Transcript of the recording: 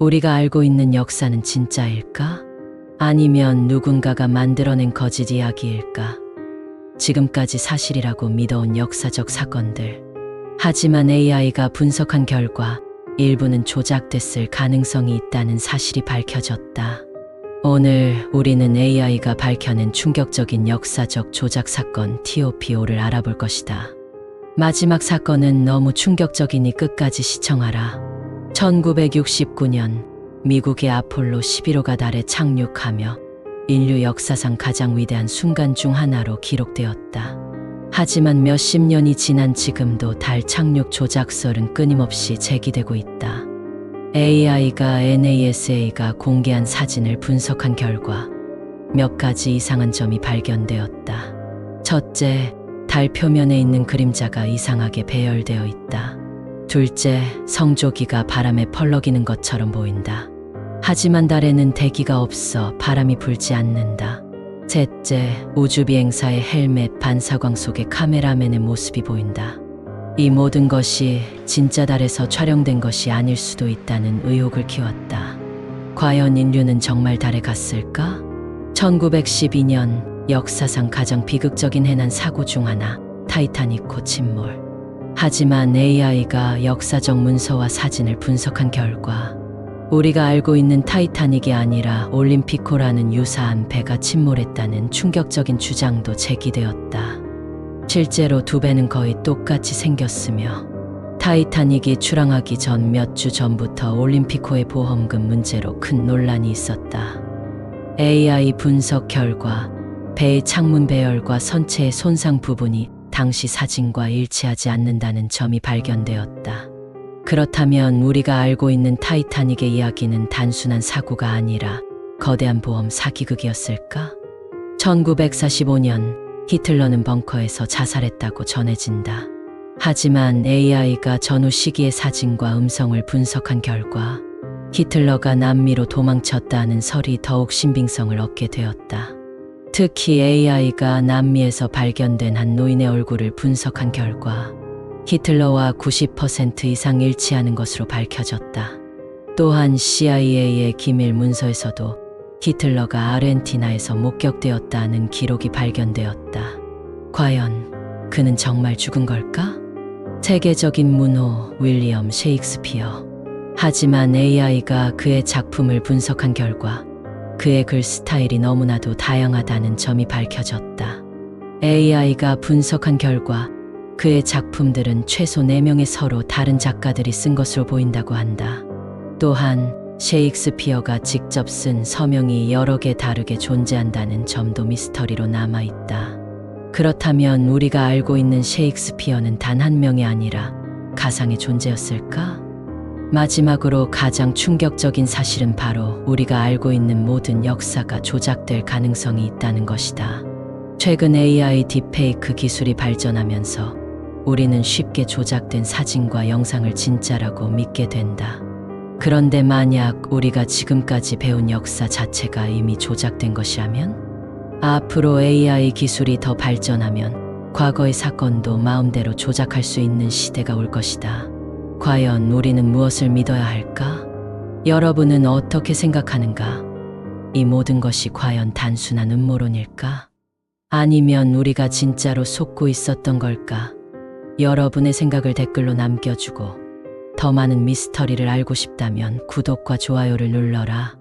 우리가 알고 있는 역사는 진짜일까? 아니면 누군가가 만들어낸 거짓 이야기일까? 지금까지 사실이라고 믿어온 역사적 사건들. 하지만 AI가 분석한 결과 일부는 조작됐을 가능성이 있다는 사실이 밝혀졌다. 오늘 우리는 AI가 밝혀낸 충격적인 역사적 조작 사건 TOP5를 알아볼 것이다. 마지막 사건은 너무 충격적이니 끝까지 시청하라. 1969년 미국의 아폴로 11호가 달에 착륙하며 인류 역사상 가장 위대한 순간 중 하나로 기록되었다. 하지만 몇십 년이 지난 지금도 달 착륙 조작설은 끊임없이 제기되고 있다. AI가 NASA가 공개한 사진을 분석한 결과 몇 가지 이상한 점이 발견되었다. 첫째, 달 표면에 있는 그림자가 이상하게 배열되어 있다. 둘째, 성조기가 바람에 펄럭이는 것처럼 보인다. 하지만 달에는 대기가 없어 바람이 불지 않는다. 셋째, 우주비행사의 헬멧 반사광 속에 카메라맨의 모습이 보인다. 이 모든 것이 진짜 달에서 촬영된 것이 아닐 수도 있다는 의혹을 키웠다. 과연 인류는 정말 달에 갔을까? 1912년 역사상 가장 비극적인 해난 사고 중 하나, 타이타닉호 침몰. 하지만 AI가 역사적 문서와 사진을 분석한 결과 우리가 알고 있는 타이타닉이 아니라 올림피코라는 유사한 배가 침몰했다는 충격적인 주장도 제기되었다. 실제로 두 배는 거의 똑같이 생겼으며 타이타닉이 출항하기 전 몇 주 전부터 올림피코의 보험금 문제로 큰 논란이 있었다. AI 분석 결과 배의 창문 배열과 선체의 손상 부분이 당시 사진과 일치하지 않는다는 점이 발견되었다. 그렇다면 우리가 알고 있는 타이타닉의 이야기는 단순한 사고가 아니라 거대한 보험 사기극이었을까? 1945년 히틀러는 벙커에서 자살했다고 전해진다. 하지만 AI가 전후 시기의 사진과 음성을 분석한 결과 히틀러가 남미로 도망쳤다는 설이 더욱 신빙성을 얻게 되었다. 특히 AI가 남미에서 발견된 한 노인의 얼굴을 분석한 결과 히틀러와 90% 이상 일치하는 것으로 밝혀졌다. 또한 CIA의 기밀 문서에서도 히틀러가 아르헨티나에서 목격되었다는 기록이 발견되었다. 과연 그는 정말 죽은 걸까? 세계적인 문호 윌리엄 셰익스피어. 하지만 AI가 그의 작품을 분석한 결과 그의 글 스타일이 너무나도 다양하다는 점이 밝혀졌다. AI가 분석한 결과 그의 작품들은 최소 4명의 서로 다른 작가들이 쓴 것으로 보인다고 한다. 또한 셰익스피어가 직접 쓴 서명이 여러 개 다르게 존재한다는 점도 미스터리로 남아있다. 그렇다면 우리가 알고 있는 셰익스피어는 단 한 명이 아니라 가상의 존재였을까? 마지막으로 가장 충격적인 사실은 바로 우리가 알고 있는 모든 역사가 조작될 가능성이 있다는 것이다. 최근 AI 딥페이크 기술이 발전하면서 우리는 쉽게 조작된 사진과 영상을 진짜라고 믿게 된다. 그런데 만약 우리가 지금까지 배운 역사 자체가 이미 조작된 것이라면? 앞으로 AI 기술이 더 발전하면 과거의 사건도 마음대로 조작할 수 있는 시대가 올 것이다. 과연 우리는 무엇을 믿어야 할까? 여러분은 어떻게 생각하는가? 이 모든 것이 과연 단순한 음모론일까? 아니면 우리가 진짜로 속고 있었던 걸까? 여러분의 생각을 댓글로 남겨주고 더 많은 미스터리를 알고 싶다면 구독과 좋아요를 눌러라.